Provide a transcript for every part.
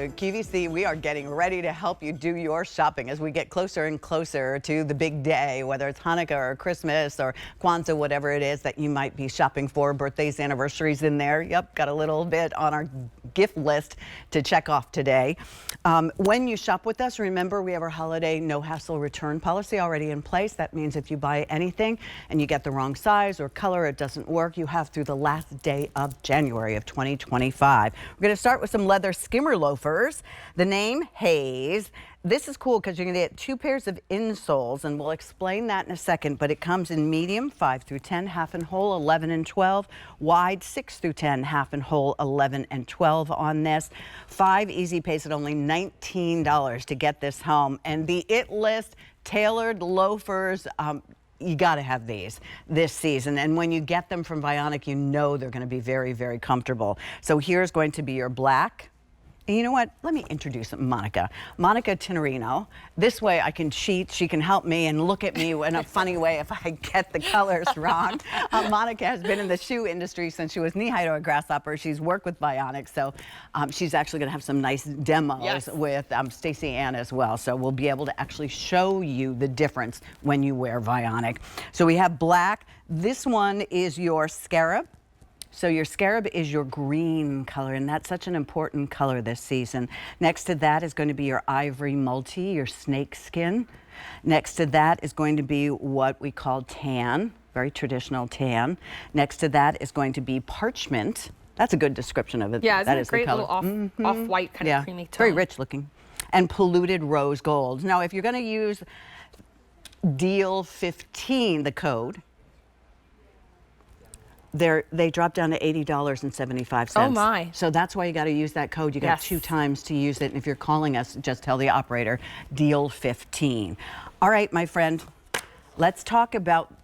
QVC, we are getting ready to help you do your shopping as we get closer and closer to the big day, whether it's Hanukkah or Christmas or Kwanzaa, whatever it is that you might be shopping for. Birthdays, anniversaries in there. Yep, got a little bit on our gift list to check off today. When you shop with us, remember we have our holiday no hassle return policy already in place. That means if you buy anything and you get the wrong size or color, it doesn't work, you have through the last day of January of 2025. We're going to start with some leather Skimmer Loafers. The name, Haze. This is cool because you're going to get 2 pairs of insoles, and we'll explain that in a second, but it comes in medium, 5 through 10, half and whole, 11 and 12, wide, 6 through 10, half and whole, 11 and 12 on this. 5 easy pays at only $19 to get this home. And the It List tailored loafers, you got to have these this season. And when you get them from Vionic, you know they're going to be very, very comfortable. So here's going to be your black. And you know what? Let me introduce Monica. Monica Tenorino. This way I can cheat. She can help me and look at me in a funny way if I get the colors wrong. Monica has been in the shoe industry since she was knee-high to a grasshopper. She's worked with Vionic, so she's actually going to have some nice demos with Stacey Ann as well. So we'll be able to actually show you the difference when you wear Vionic. So we have black. This one is your scarab. So your scarab is your green color, and that's such an important color this season. Next to that is going to be your ivory multi, your snake skin. Next to that is going to be what we call tan, very traditional tan. Next to that is going to be parchment. That's a good description of it. Yeah, isn't that it is great? the color. Little off-white kind of creamy tone. Very rich looking. And polluted rose gold. Now, if you're going to use Deal 15, the code, they drop down to $80.75. Oh my. So that's why you got to use that code. You got 2 times to use it. And if you're calling us, just tell the operator, Deal 15. All right, my friend, let's talk about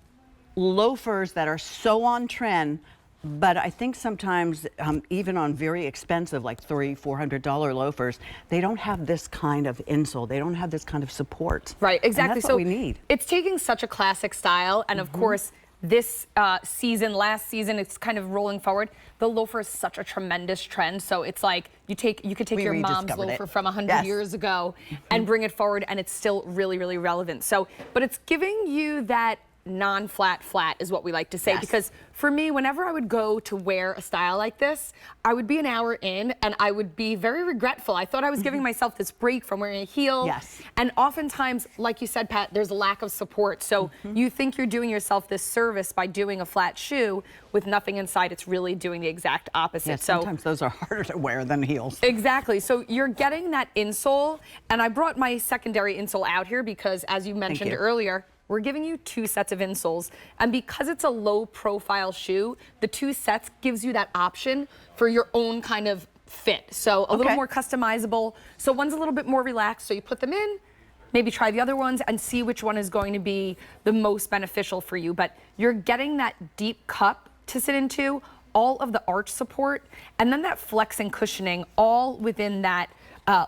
loafers that are so on trend, but I think sometimes even on very expensive, like $300-400 loafers, they don't have this kind of insole. They don't have this kind of support. Right, exactly. And that's so what we need. It's taking such a classic style, and of course, this season, last season, it's kind of rolling forward. The loafer is such a tremendous trend. So it's like you could take your mom's loafer from 100 years ago and bring it forward, and it's still really, really relevant. So, but it's giving you that non-flat flat is what we like to say, because for me, whenever I would go to wear a style like this, I would be an hour in and I would be very regretful. I thought I was giving myself this break from wearing a heel. And oftentimes, like you said, Pat, there's a lack of support. So you think you're doing yourself this service by doing a flat shoe with nothing inside. It's really doing the exact opposite. So sometimes those are harder to wear than heels. Exactly. So you're getting that insole, and I brought my secondary insole out here because, as you mentioned earlier, we're giving you 2 sets of insoles, and because it's a low profile shoe, the 2 sets gives you that option for your own kind of fit. So a little more customizable. So one's a little bit more relaxed, so you put them in, maybe try the other ones and see which one is going to be the most beneficial for you. But you're getting that deep cup to sit into, all of the arch support, and then that flex and cushioning all within that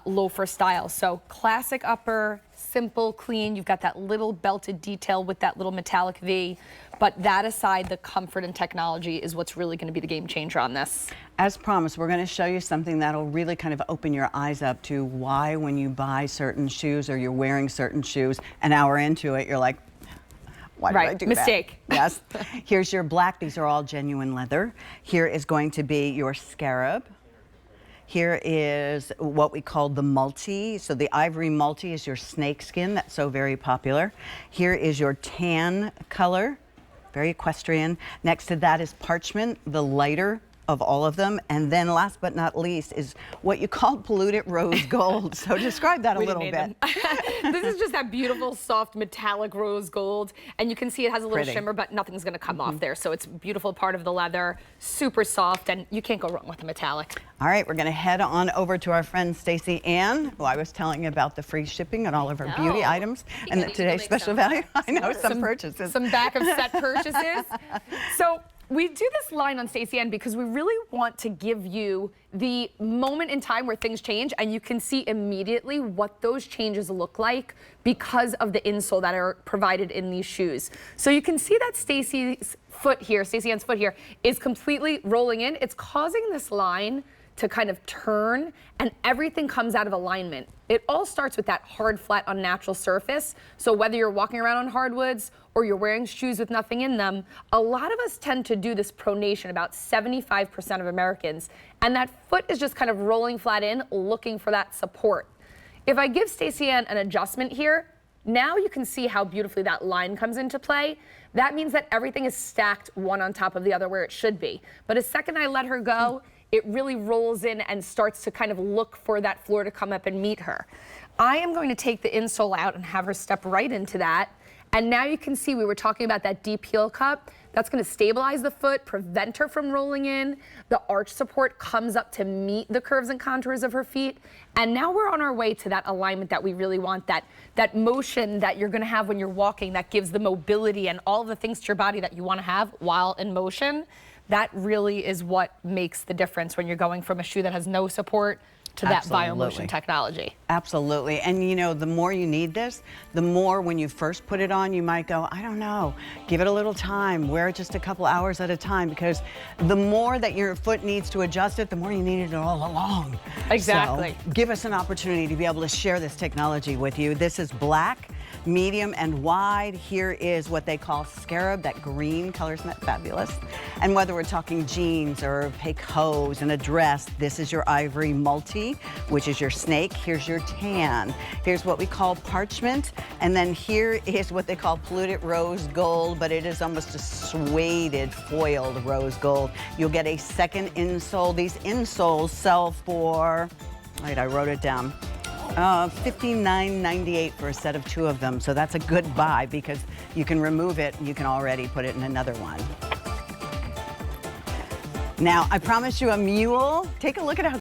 loafer style. So classic upper, simple, clean. You've got that little belted detail with that little metallic V. But that aside, the comfort and technology is what's really going to be the game changer on this. As promised, we're going to show you something that'll really kind of open your eyes up to why when you buy certain shoes or you're wearing certain shoes, an hour into it, you're like, why did I do Mistake. that? Yes. Here's your black. These are all genuine leather. Here is going to be your scarab. Here is what we call the multi. So the ivory multi is your snake skin. That's so very popular. Here is your tan color, very equestrian. Next to that is parchment, the lighter of all of them. And then last but not least is what you call polluted rose gold. So describe that a little bit. This is just that beautiful, soft, metallic rose gold. And you can see it has a little shimmer, but nothing's going to come off there. So it's a beautiful part of the leather, super soft, and you can't go wrong with the metallic. All right, we're going to head on over to our friend Stacey Ann, who I was telling about the free shipping on all of her beauty items and today's special value. I know, some purchases. Some back of set purchases. So we do this line on Stacey Ann because we really want to give you the moment in time where things change, and you can see immediately what those changes look like because of the insole that are provided in these shoes. So you can see that Stacey Ann's foot here is completely rolling in. It's causing this line to kind of turn, and everything comes out of alignment. It all starts with that hard, flat, unnatural surface. So whether you're walking around on hardwoods or you're wearing shoes with nothing in them, a lot of us tend to do this pronation, about 75% of Americans, and that foot is just kind of rolling flat in, looking for that support. If I give Stacey Ann an adjustment here, now you can see how beautifully that line comes into play. That means that everything is stacked one on top of the other where it should be. But the second I let her go, it really rolls in and starts to kind of look for that floor to come up and meet her. I am going to take the insole out and have her step right into that. And now you can see we were talking about that deep heel cup. That's going to stabilize the foot, prevent her from rolling in. The arch support comes up to meet the curves and contours of her feet. And now we're on our way to that alignment that we really want, that motion that you're going to have when you're walking that gives the mobility and all of the things to your body that you want to have while in motion. That really is what makes the difference when you're going from a shoe that has no support to that Viomotion technology. Absolutely. And you know, the more you need this, the more when you first put it on, you might go, I don't know, give it a little time, wear it just a couple hours at a time, because the more that your foot needs to adjust it, the more you need it all along. Exactly. So give us an opportunity to be able to share this technology with you. This is black, medium, and wide. Here is what they call scarab. That green color, isn't that fabulous? And whether we're talking jeans or opaque hose and a dress, this is your ivory multi, which is your snake. Here's your tan. Here's what we call parchment. And then here is what they call polluted rose gold, but it is almost a suede foiled rose gold. You'll get a second insole. These insoles sell for, wait, I wrote it down. $59.98 for a set of 2 of them. So that's a good buy because you can remove it and you can already put it in another one. Now, I promised you a mule. Take a look at how